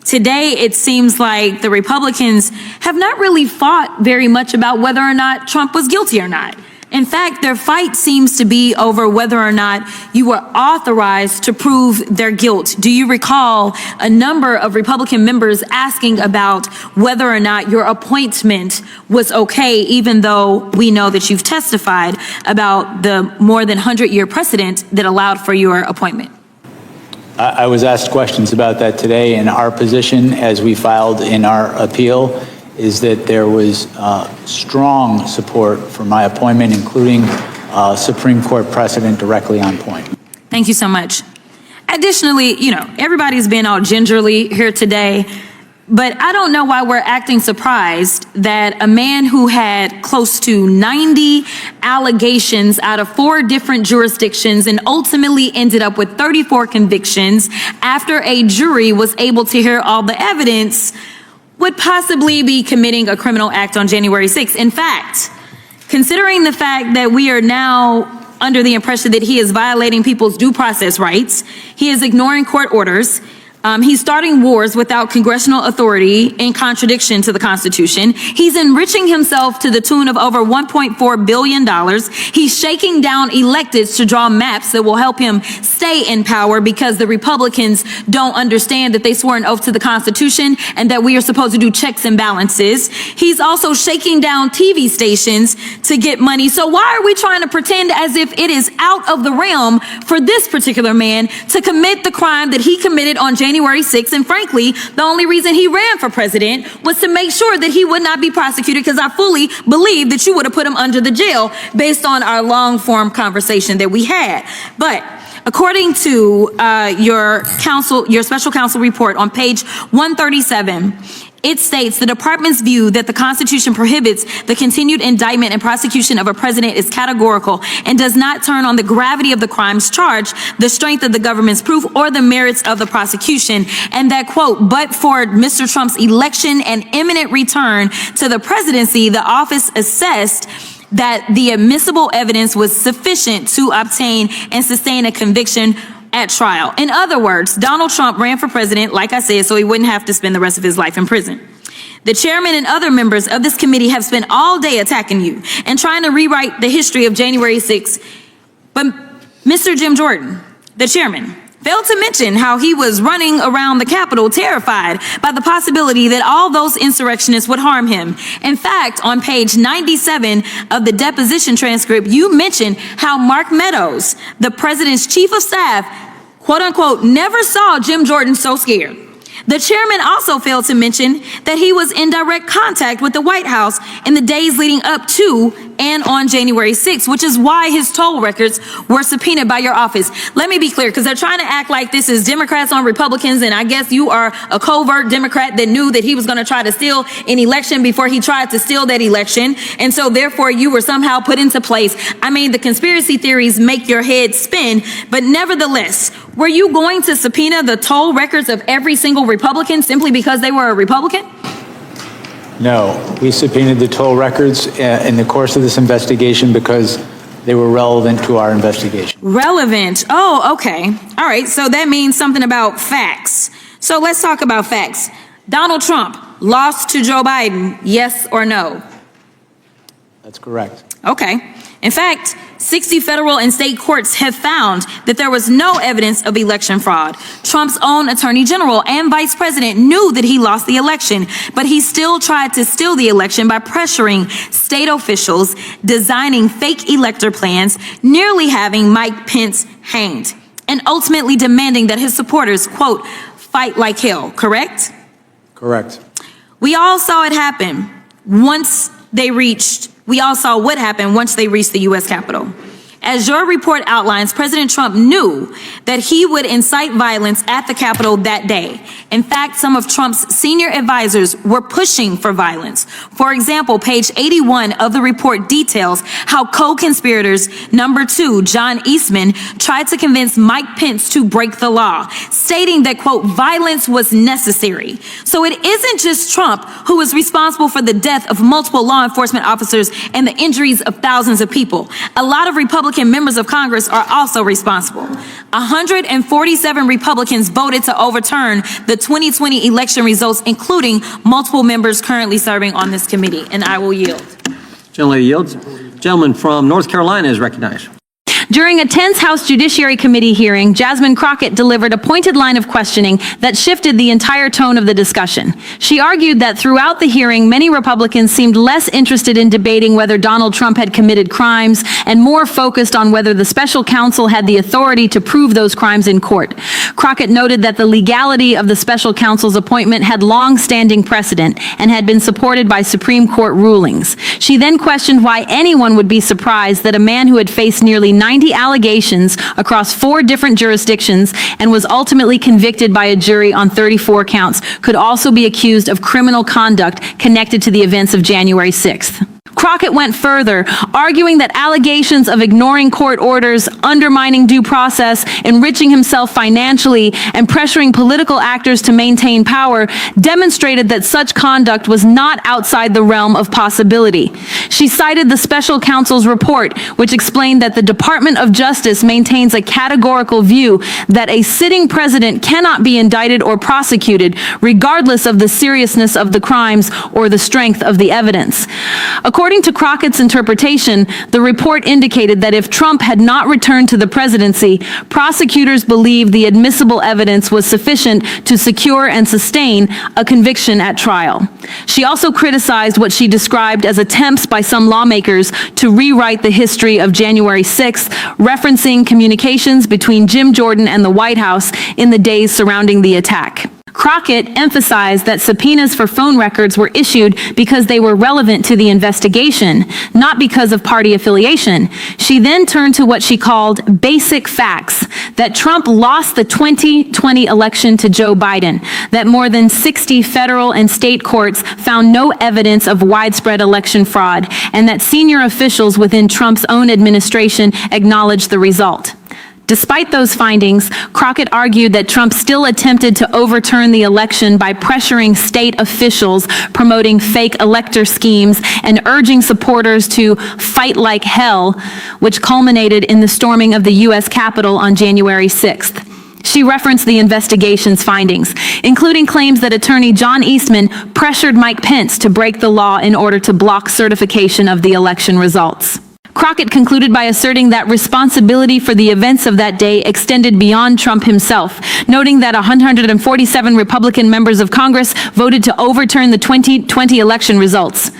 Today, it seems like the Republicans have not really fought very much about whether or not Trump was guilty or not. In fact, their fight seems to be over whether or not you were authorized to prove their guilt. Do you recall a number of Republican members asking about whether or not your appointment was okay, even though we know that you've testified about the more than 100-year precedent that allowed for your appointment? I was asked questions about that today, and our position, as we filed in our appeal, is that there was strong support for my appointment, including Supreme Court precedent directly on point. Thank you so much. Additionally, everybody's been all gingerly here today, but I don't know why we're acting surprised that a man who had close to 90 allegations out of 4 different jurisdictions and ultimately ended up with 34 convictions after a jury was able to hear all the evidence would possibly be committing a criminal act on January 6th. In fact, considering the fact that we are now under the impression that he is violating people's due process rights, he is ignoring court orders, he's starting wars without congressional authority in contradiction to the Constitution. He's enriching himself to the tune of over $1.4 billion. He's shaking down electeds to draw maps that will help him stay in power because the Republicans don't understand that they swore an oath to the Constitution and that we are supposed to do checks and balances. He's also shaking down TV stations to get money. So why are we trying to pretend as if it is out of the realm for this particular man to commit the crime that he committed on January 6th, and frankly, the only reason he ran for president was to make sure that he would not be prosecuted, because I fully believe that you would have put him under the jail based on our long form conversation that we had. But according to your special counsel report on page 137, it states the department's view that the Constitution prohibits the continued indictment and prosecution of a president is categorical and does not turn on the gravity of the crimes charged, the strength of the government's proof, or the merits of the prosecution. And that, quote, but for Mr. Trump's election and imminent return to the presidency, the office assessed that the admissible evidence was sufficient to obtain and sustain a conviction at trial. In other words, Donald Trump ran for president, like I said, so he wouldn't have to spend the rest of his life in prison. The chairman and other members of this committee have spent all day attacking you and trying to rewrite the history of January 6th. But Mr. Jim Jordan, the chairman, failed to mention how he was running around the Capitol terrified by the possibility that all those insurrectionists would harm him. In fact, on page 97 of the deposition transcript, you mentioned how Mark Meadows, the president's chief of staff, quote unquote, never saw Jim Jordan so scared. The chairman also failed to mention that he was in direct contact with the White House in the days leading up to and on January 6th, which is why his toll records were subpoenaed by your office. Let me be clear, because they're trying to act like this is Democrats on Republicans, and I guess you are a covert Democrat that knew that he was going to try to steal an election before he tried to steal that election, and so therefore you were somehow put into place. I mean, the conspiracy theories make your head spin, but nevertheless, were you going to subpoena the toll records of every single Republican simply because they were a Republican? No, we subpoenaed the toll records in the course of this investigation because they were relevant to our investigation. Relevant? Oh, okay. All right, so that means something about facts. So let's talk about facts. Donald Trump lost to Joe Biden, yes or no? That's correct. Okay. In fact, 60 federal and state courts have found that there was no evidence of election fraud. Trump's own attorney general and vice president knew that he lost the election, but he still tried to steal the election by pressuring state officials, designing fake elector plans, nearly having Mike Pence hanged, and ultimately demanding that his supporters, quote, fight like hell, correct? Correct. We all saw it happen we all saw what happened once they reached the U.S. Capitol. As your report outlines, President Trump knew that he would incite violence at the Capitol that day. In fact, some of Trump's senior advisors were pushing for violence. For example, page 81 of the report details how co-conspirators number 2, John Eastman, tried to convince Mike Pence to break the law, stating that, quote, violence was necessary. So it isn't just Trump who is responsible for the death of multiple law enforcement officers and the injuries of thousands of people. A lot of Republicans Republican members of Congress are also responsible. 147 Republicans voted to overturn the 2020 election results, including multiple members currently serving on this committee, and I will yield. Gentlelady yields. Gentleman from North Carolina is recognized. During a tense House Judiciary Committee hearing, Jasmine Crockett delivered a pointed line of questioning that shifted the entire tone of the discussion. She argued that throughout the hearing, many Republicans seemed less interested in debating whether Donald Trump had committed crimes and more focused on whether the special counsel had the authority to prove those crimes in court. Crockett noted that the legality of the special counsel's appointment had long-standing precedent and had been supported by Supreme Court rulings. She then questioned why anyone would be surprised that a man who had faced nearly 90 allegations across 4 different jurisdictions and was ultimately convicted by a jury on 34 counts could also be accused of criminal conduct connected to the events of January 6th. Crockett went further, arguing that allegations of ignoring court orders, undermining due process, enriching himself financially, and pressuring political actors to maintain power demonstrated that such conduct was not outside the realm of possibility. She cited the special counsel's report, which explained that the Department of Justice maintains a categorical view that a sitting president cannot be indicted or prosecuted, regardless of the seriousness of the crimes or the strength of the evidence. According to Crockett's interpretation, the report indicated that if Trump had not returned to the presidency, prosecutors believed the admissible evidence was sufficient to secure and sustain a conviction at trial. She also criticized what she described as attempts by some lawmakers to rewrite the history of January 6th, referencing communications between Jim Jordan and the White House in the days surrounding the attack. Crockett emphasized that subpoenas for phone records were issued because they were relevant to the investigation, not because of party affiliation. She then turned to what she called basic facts, that Trump lost the 2020 election to Joe Biden, that more than 60 federal and state courts found no evidence of widespread election fraud, and that senior officials within Trump's own administration acknowledged the result. Despite those findings, Crockett argued that Trump still attempted to overturn the election by pressuring state officials, promoting fake elector schemes, and urging supporters to fight like hell, which culminated in the storming of the U.S. Capitol on January 6th. She referenced the investigation's findings, including claims that attorney John Eastman pressured Mike Pence to break the law in order to block certification of the election results. Crockett concluded by asserting that responsibility for the events of that day extended beyond Trump himself, noting that 147 Republican members of Congress voted to overturn the 2020 election results.